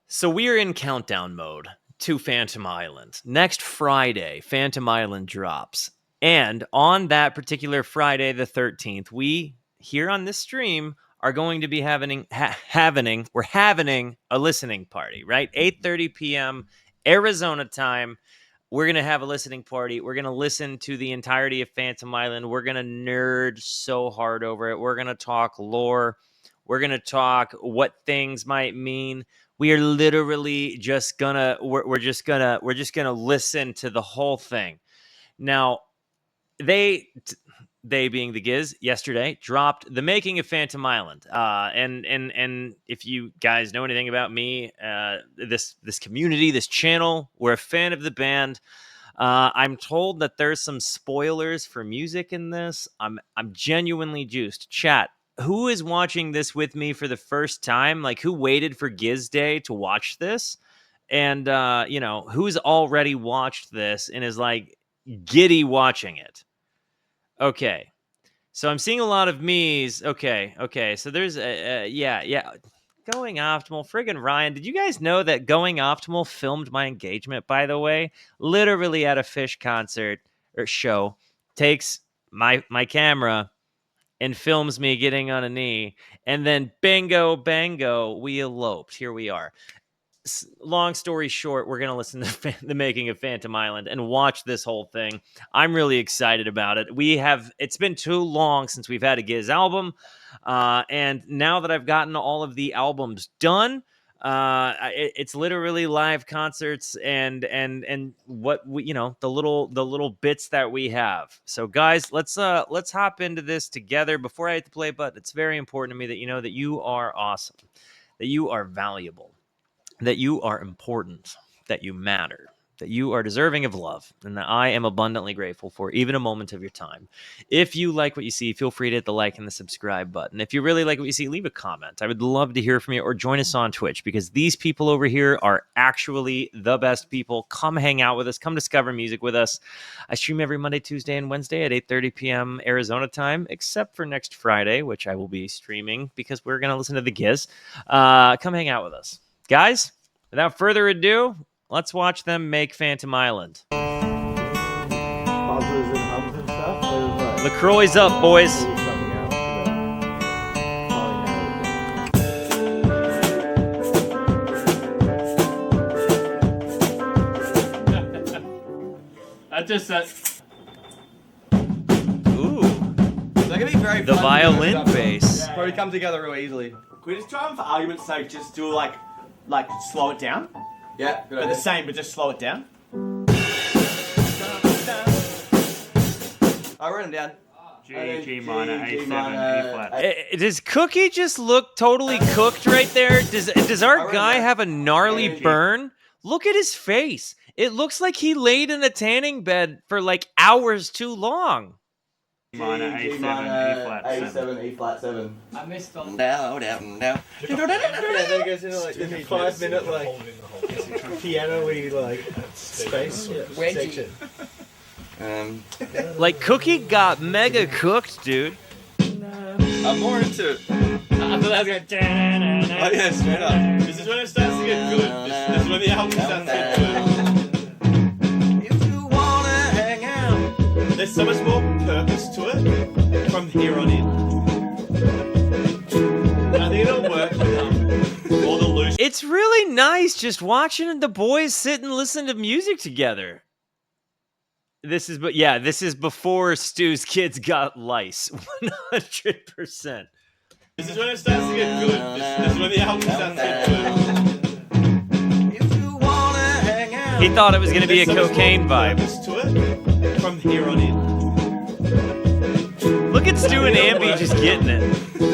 So we are in countdown mode to Phantom Island. Next Friday, Phantom Island drops. And on that particular Friday, the 13th, we here on this stream are going to be having a listening party, right? 8:30 p.m. Arizona time. We're going to have a listening party. We're going to listen to the entirety of Phantom Island. We're going to nerd so hard over it. We're going to talk lore. We're going to talk what things might mean. We are literally just gonna we're just gonna listen to the whole thing. Now, they being the Giz yesterday dropped the making of Phantom Island. And if you guys know anything about me, this community, this channel, we're a fan of the band. I'm told that there's some spoilers for music in this. I'm genuinely juiced. Chat, who is watching this with me for the first time? Like, who waited for Giz Day to watch this? And, who's already watched this and is, like, giddy watching it? Okay. So I'm seeing a lot of me's. Okay. So there's, yeah. Going Optimal. Friggin' Ryan, did you guys know that Going Optimal filmed my engagement, by the way? Literally at a Fish concert or show. Takes my camera and films me getting on a knee, and then bingo, bango, we eloped. Here we are. Long story short, we're going to listen to the making of Phantom Island and watch this whole thing. I'm really excited about it. It's been too long since we've had a Giz album, and now that I've gotten all of the albums done, it's literally live concerts and what we, the little bits that we have. So guys, let's hop into this together. Before I hit the play button, it's very important to me that you know that you are awesome, that you are valuable, that you are important, that you matter, that you are deserving of love, and that I am abundantly grateful for even a moment of your time. If you like what you see, feel free to hit the like and the subscribe button. If you really like what you see, leave a comment. I would love to hear from you, or join us on Twitch, because these people over here are actually the best people. Come hang out with us. Come discover music with us. I stream every Monday, Tuesday, and Wednesday at 8:30 p.m. Arizona time, except for next Friday, which I will be streaming because we're going to listen to the Giz. Come hang out with us. Guys, without further ado, let's watch them make Phantom Island. LaCroix's up, boys. Ooh. They're gonna be very The violin bass. Yeah. Probably come together real easily. Can we just try and, for argument's sake, just do like slow it down? Yeah, good But idea. the same, but just slow it down. I wrote them down. G minor, A7, E flat. Does Cookie just look totally cooked right there? Does our guy have a gnarly burn? Look at his face. It looks like he laid in a tanning bed for like hours too long. G minor, A7, E flat, A7, E flat 7. I missed on Now. Then it goes into like the 5 minute piano-y space section. Like Cookie got mega cooked, dude. I'm more into. I thought that was going to... Oh yeah, straight up. This is when it starts to get good. This is when the album starts to get good. If you wanna hang out. There's so much more purpose to it from here on in. And I think it'll work with all the loose. It's really nice just watching the boys sit and listen to music together. This is before Stu's kids got lice. 100%. This is when it starts to get good. This is when the album starts to get good. If you wanna hang out. He thought it was going to be a There's so much cocaine more vibe. purpose to it from here on in. Look at Stu and Ambi just getting it.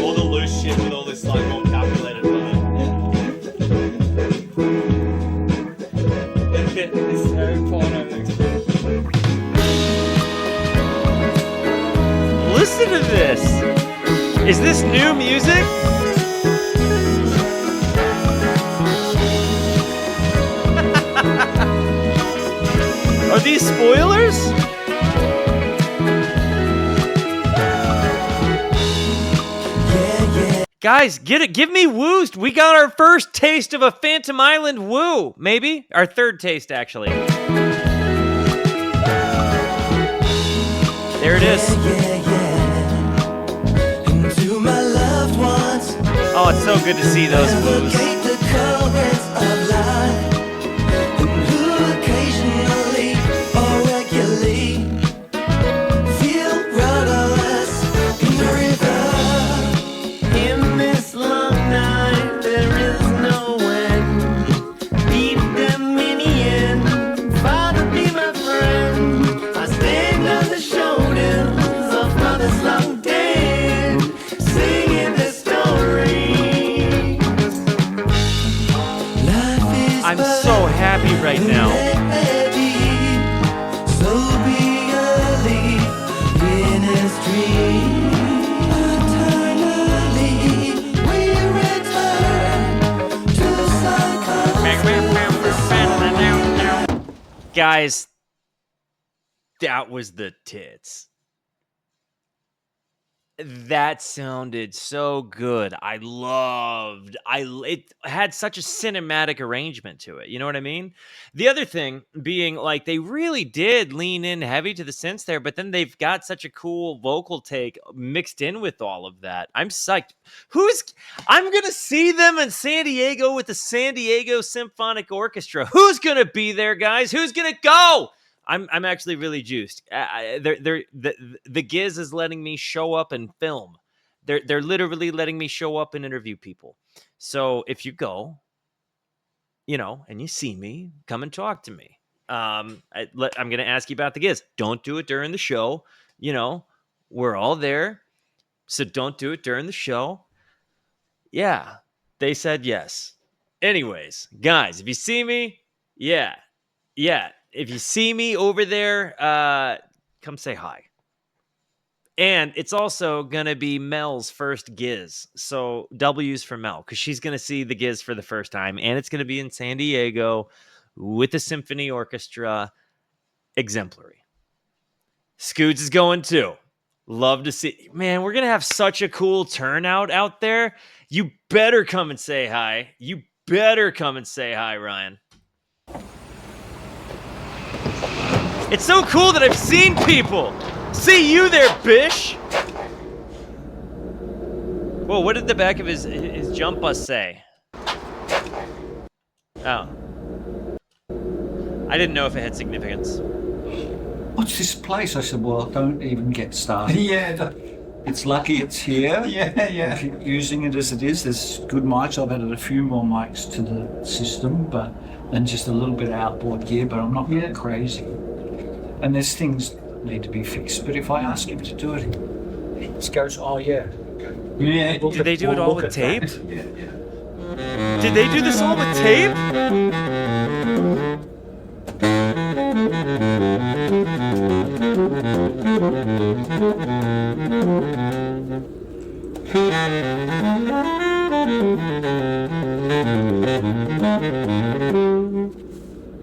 All the loose shit with all this like more calculated vibe. It's so porno. Listen to this. Is this new music? Are these spoilers? Guys, get it. Give me woos. We got our first taste of a Phantom Island woo. Maybe our third taste, actually. There it is. Into my loved ones. Oh, it's so good to see those woos. Navigate the currents of life. And who occasionally or regularly feel rudderless in the river. In this long night, there is no end. Deep dominion, Father be my friend. I stand on the shoulders of mothers long dead, singing the story. I'm so happy right now. So be a leaf in his dream. Eternally we return to cycle. Guys, that was the tits. That sounded so good. It had such a cinematic arrangement to it. You know what I mean? The other thing being like they really did lean in heavy to the synths there, but then they've got such a cool vocal take mixed in with all of that. I'm psyched. I'm going to see them in San Diego with the San Diego Symphonic Orchestra. Who's going to be there, guys? Who's going to go? I'm actually really juiced. The Giz is letting me show up and film. They're literally letting me show up and interview people. So if you go, and you see me, come and talk to me. I'm going to ask you about the Giz. Don't do it during the show. We're all there, so don't do it during the show. Yeah, they said yes. Anyways, guys, if you see me, yeah. If you see me over there, come say hi. And it's also going to be Mel's first Giz. So W's for Mel, because she's going to see the Giz for the first time. And it's going to be in San Diego with the symphony orchestra. Exemplary. Scoots is going too. Love to see. Man, we're going to have such a cool turnout out there. You better come and say hi. You better come and say hi, Ryan. It's so cool that I've seen people. See you there, Bish. Whoa, what did the back of his jump bus say? Oh. I didn't know if it had significance. What's this place? I said, well, don't even get started. It's lucky it's here. Yeah. Keep using it as it is. There's good mics. I've added a few more mics to the system, and just a little bit of outboard gear, but I'm not going crazy. And there's things that need to be fixed. But if I ask him to do it, he just goes, oh yeah. Yeah. Did they do it all with tape? Yeah. Did they do this all with tape?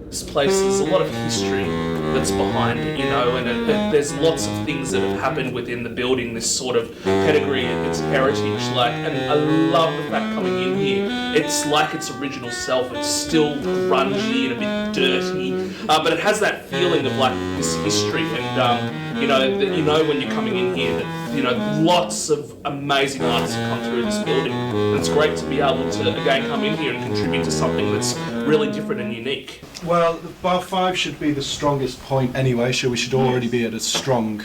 This place, there's a lot of history that's behind it, and there's lots of things that have happened within the building, this sort of pedigree and its heritage, and I love the fact coming in here, it's like its original self. It's still grungy and a bit dirty, but it has that feeling of like this history, and when you're coming in here that lots of amazing artists have come through this building, and it's great to be able to again come in here and contribute to something that's really different and unique. Well, bar 5 should be the strongest point anyway, so we should already be at a strong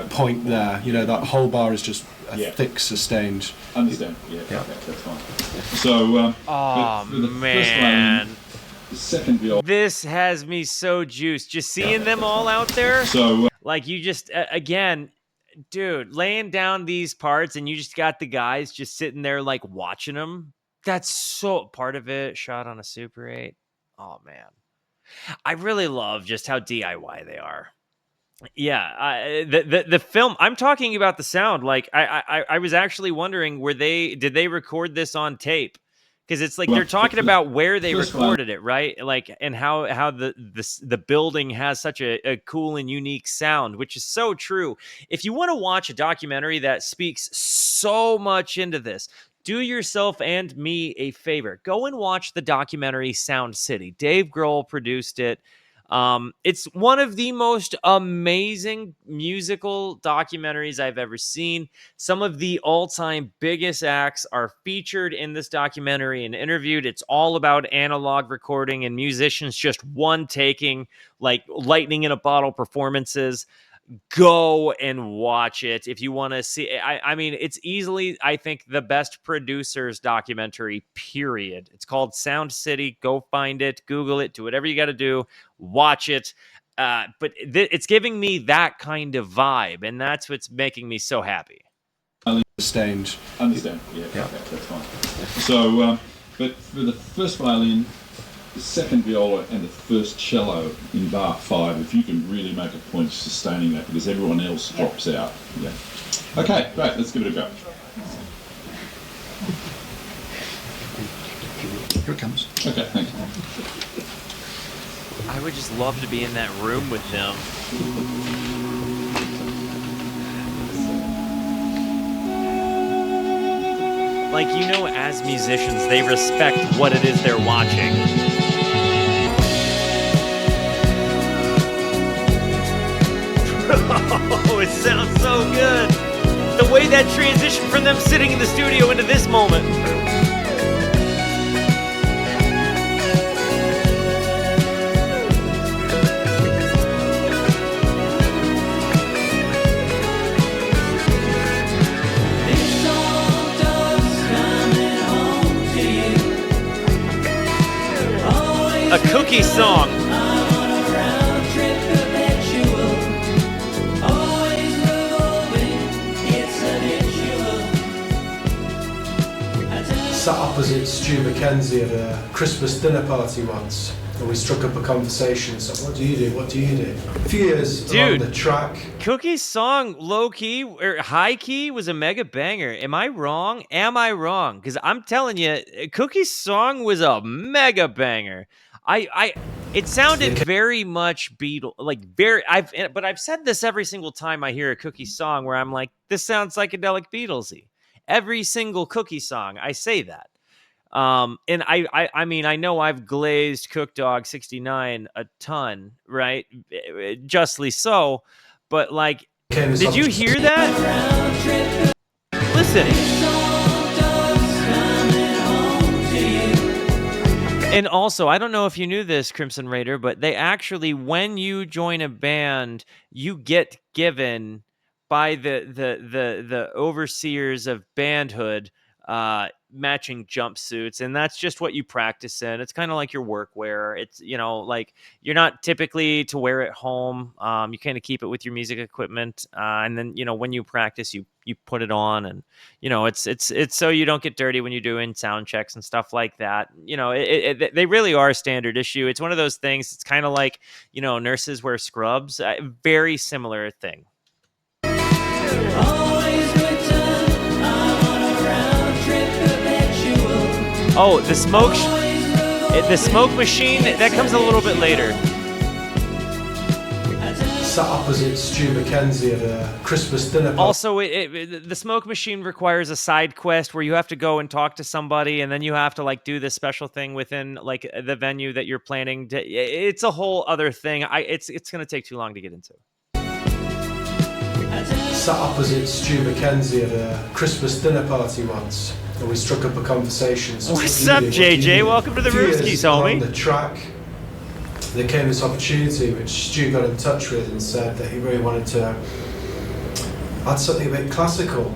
point there. That whole bar is just a thick, sustained. Understand? Yeah. Okay, that's fine. So, man. The second view. This has me so juiced. Just seeing them all out there. So, like you just, again, dude, laying down these parts and you just got the guys just sitting there like watching them. That's so part of it. Shot on a Super 8. Oh, man. I really love just how DIY they are. Yeah, the film. I'm talking about the sound. Like I was actually wondering, did they record this on tape? because it's like they're talking about where they first recorded it, right? Like, and how the building has such a cool and unique sound, which is so true. If you want to watch a documentary that speaks so much into this, do yourself and me a favor. Go and watch the documentary Sound City. Dave Grohl produced it. It's one of the most amazing musical documentaries I've ever seen. Some of the all-time biggest acts are featured in this documentary and interviewed. It's all about analog recording and musicians just one taking, like, lightning in a bottle performances. Go and watch it if you want to see. I mean, it's easily, I think, the best producers documentary, period. It's called Sound City. Go find it, Google it, do whatever you got to do, watch it. But it's giving me that kind of vibe, and that's what's making me so happy. Understand. Yeah, okay, that's fine. So, but for the first violin, the second viola, and the first cello in bar 5, if you can really make a point of sustaining that, because everyone else drops out. Yeah. Okay, great. Let's give it a go. Here it comes. Okay, thanks. I would just love to be in that room with them. Like, you know, as musicians, they respect what it is they're watching. Oh, it sounds so good. The way that transition from them sitting in the studio into this moment. A cookie song. Sat opposite Stu Mackenzie at a Christmas dinner party once, and we struck up a conversation. So, what do you do? What do you do? A few years along the track. Cookie's song, low key or high key, was a mega banger. Am I wrong? Am I wrong? Because I'm telling you, Cookie's song was a mega banger. It sounded very much Beatles, like very. But I've said this every single time I hear a Cookie song, where I'm like, this sounds psychedelic Beatlesy. Every single Cookie song, I say that. And I mean, I know I've glazed Cook Dog 69 a ton, right? Justly so, but like, did you hear that? Listen. And also, I don't know if you knew this, Crimson Raider, but they actually, when you join a band, you get given by the overseers of bandhood matching jumpsuits, and that's just what you practice in. It's kind of like your workwear. It's, you know, like, you're not typically to wear it home. You kind of keep it with your music equipment, and then, you know, when you practice, you put it on, and, you know, it's so you don't get dirty when you're doing sound checks and stuff like that. You know, they really are standard issue. It's one of those things. It's kind of like, you know, nurses wear scrubs. Very similar thing. Oh, the smoke machine, that comes a little bit later. Sat opposite Stu Mackenzie at a Christmas dinner party. Also, the smoke machine requires a side quest where you have to go and talk to somebody, and then you have to, like, do this special thing within, like, the venue that you're planning to. It's a whole other thing. It's going to take too long to get into. Sat opposite Stu Mackenzie at a Christmas dinner party once, and we struck up a conversation. So, what's up, JJ? Welcome to the Rooskies, homie. On the track, there came this opportunity which Stu got in touch with and said that he really wanted to add something a bit classical.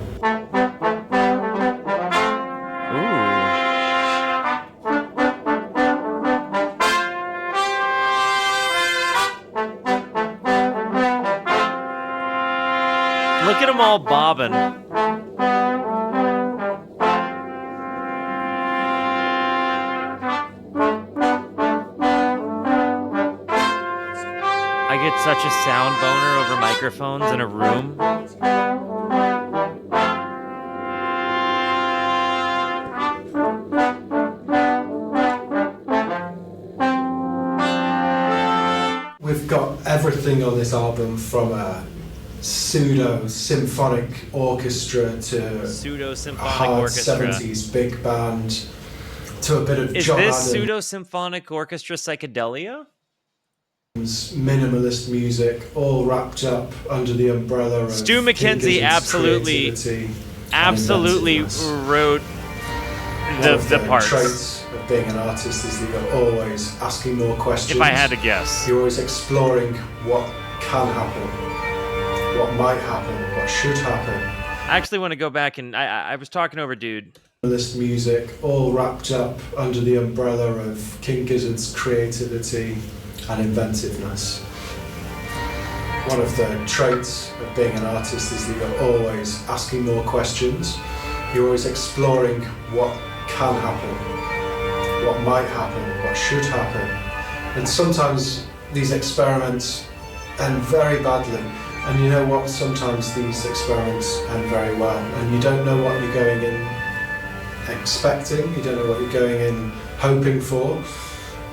Look at them all bobbing. I get such a sound boner over microphones in a room. we've got everything on this album from a pseudo-symphonic orchestra to Pseudo-symphonic a hard orchestra. 70s big band to a bit of Is John this Adams, pseudo-symphonic orchestra psychedelia? minimalist music, all wrapped up under the umbrella of Stu King McKenzie Gizzard's creativity and absolutely inventiveness. wrote One of the parts. traits of being an artist is that you're always asking more questions. If I had to guess. You're always exploring what can happen, what might happen, what should happen. I actually want to go back and I was talking over dude. This music, all wrapped up under the umbrella of King Gizzard's creativity and inventiveness. One of the traits of being an artist is that you're always asking more questions. You're always exploring what can happen, what might happen, what should happen. And sometimes these experiments end very badly. And you know what? Sometimes these experiments end very well. And you don't know what you're going in expecting, you don't know what you're going in hoping for.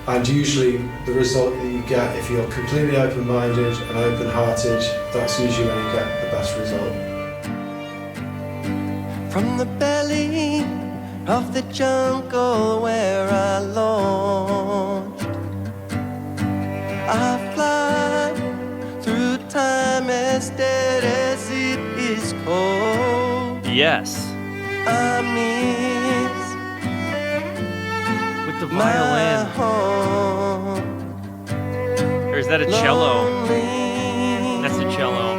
And usually the result that you get, if you're completely open-minded and open-hearted, that's usually when you get the best result. From the belly of the jungle where I launched, I fly through time as dead as it is cold. Yes. I miss With the my violin. home. Or is that a cello? Lonely That's a cello.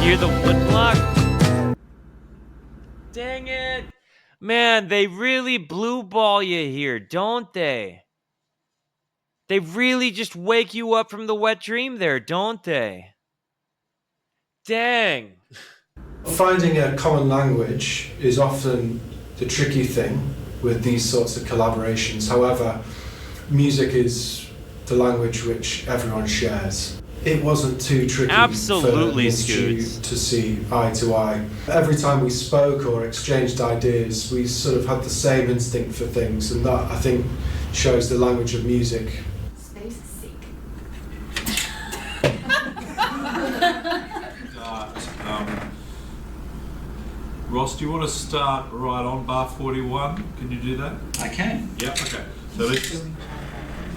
You hear the woodblock? Dang it. Man, they really blue ball you here, don't they? They really just wake you up from the wet dream there, don't they? Dang. Finding a common language is often the tricky thing with these sorts of collaborations. However, music is the language which everyone shares. It wasn't too tricky Absolutely, for Stu Scoots. to see eye to eye. Every time we spoke or exchanged ideas, we sort of had the same instinct for things, and that, I think, shows the language of music. Space is sick. Ross, do you want to start right on bar 41? Can you do that? I can. Yeah, okay. So let's...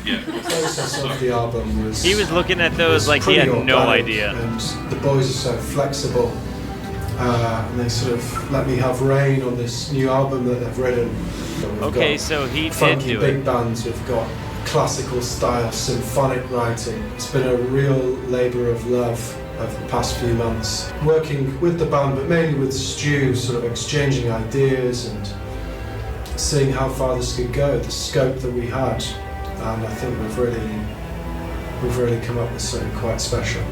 Yeah. The process of the album was... He was looking at those like he had pretty no organic, idea. And the boys are so flexible, and they sort of let me have reign on this new album that they've written. We've Okay, got so he did funky do big it. bands, we've got classical style symphonic writing. It's been a real labour of love over the past few months. Working with the band, but mainly with Stu, sort of exchanging ideas and seeing how far this could go, the scope that we had. And I think we've really come up with something quite special.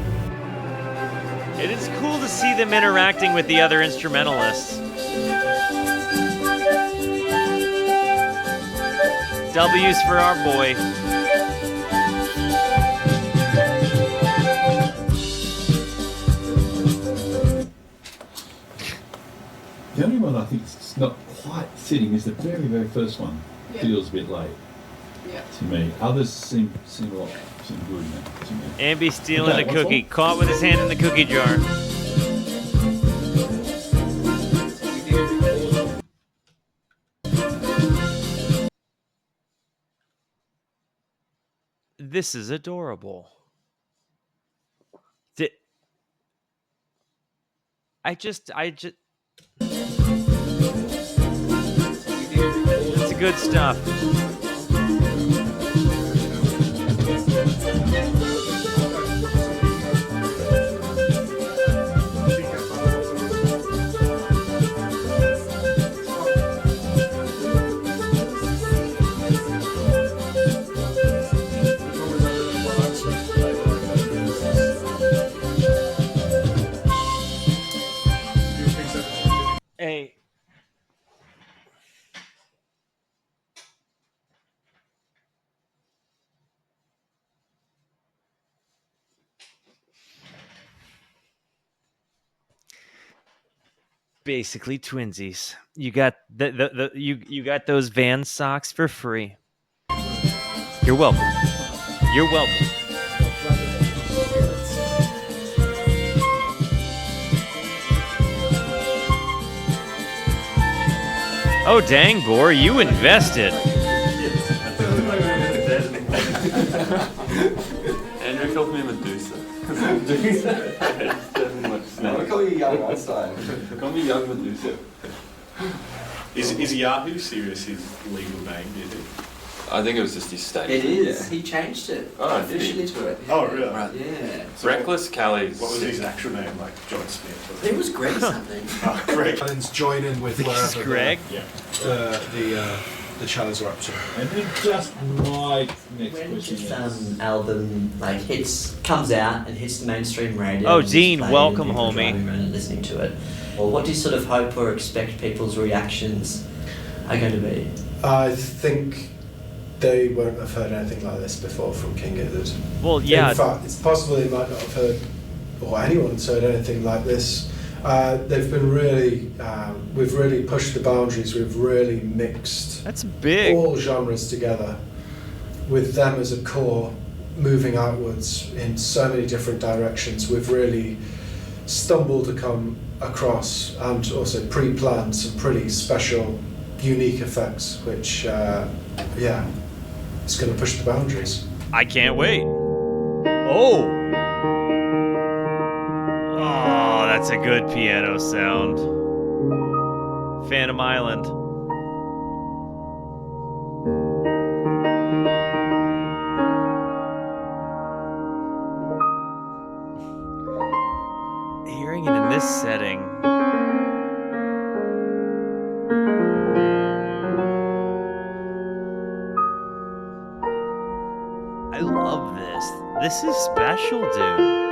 It is cool to see them interacting with the other instrumentalists. W's for our boy. The only one I think is not quite fitting is the very, very first one. Yeah. Feels a bit late Yeah. to me. Others seem good now to me. Ambi stealing Okay, a what's cookie. all? Caught with his hand in the cookie jar. This is adorable. I just. It's good stuff. Hey. basically twinsies. You got you got those Vans socks for free. You're welcome. You're welcome. Oh dang, Bor, you invested. Andrew called me Medusa. I call you Young Einstein. Call me Young Medusa. Is Yahoo serious his legal name, do you think? I think it was just his state. It is. He changed it officially to it. Oh, really? Right. Yeah. Reckless Callie's. What was his actual name? Like John Smith? It was Greg something. Oh, Greg. Islands join in with wherever Greg? the channels are up to. And then just my next When question this is... album comes out and hits the mainstream radio. Oh, and is Dean, played welcome, and people are homie. driving around and listening to it. Well, what do you sort of hope or expect people's reactions are going to be? I think they won't have heard anything like this before from King Gizzard. Well, yeah. In fact, it's possible they might not have heard, or anyone's heard anything like this. They've been really, we've really pushed the boundaries. We've really mixed That's big. all genres together, with them as a core, moving outwards in so many different directions. We've really stumbled to come across and also pre-planned some pretty special, unique effects, which, it's going to push the boundaries. I can't wait. Oh, that's a good piano sound. Phantom Island. Hearing it in this setting. I love this. This is special, dude.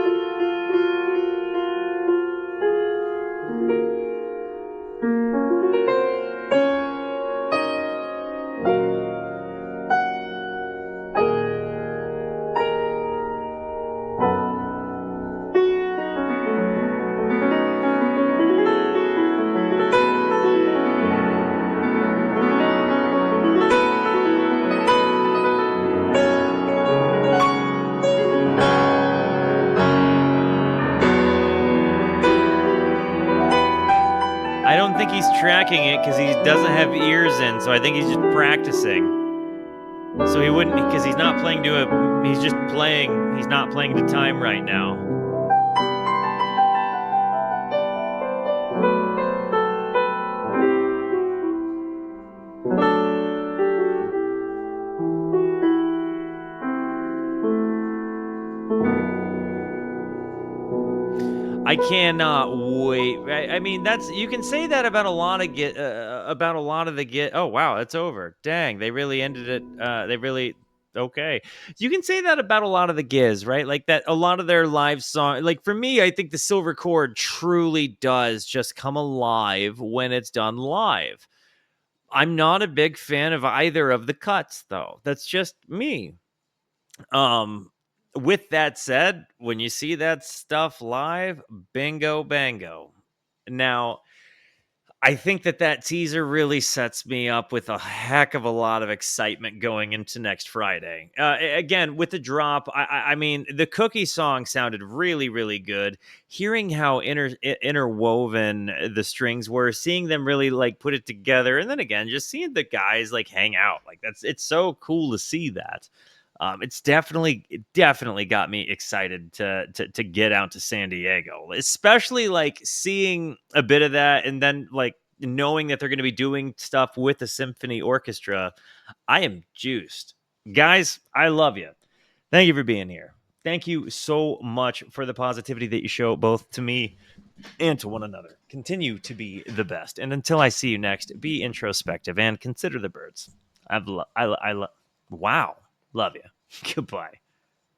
I don't think he's tracking it because he doesn't have ears in, so I think he's just practicing. So he wouldn't, because he's not playing to a, he's just playing, he's not playing to time right now. I cannot wait. I mean, that's, you can say that about a lot of Oh wow, it's over. Dang, they really ended it. Okay. You can say that about a lot of the Giz, right? Like that, a lot of their live song. Like for me, I think the Silver Chord truly does just come alive when it's done live. I'm not a big fan of either of the cuts, though. That's just me. With that said, when you see that stuff live, bingo bango. Now, I think that teaser really sets me up with a heck of a lot of excitement going into next Friday. Again, with the drop, I mean, the Cookie song sounded really, really good. Hearing how interwoven the strings were, seeing them really like put it together, and then again, just seeing the guys like hang out, like it's so cool to see that. It definitely got me excited to get out to San Diego, especially like seeing a bit of that, and then like knowing that they're going to be doing stuff with the symphony orchestra. I am juiced, guys. I love you. Thank you for being here. Thank you so much for the positivity that you show both to me and to one another. Continue to be the best, and until I see you next, be introspective and consider the birds. Wow. Love you. Goodbye.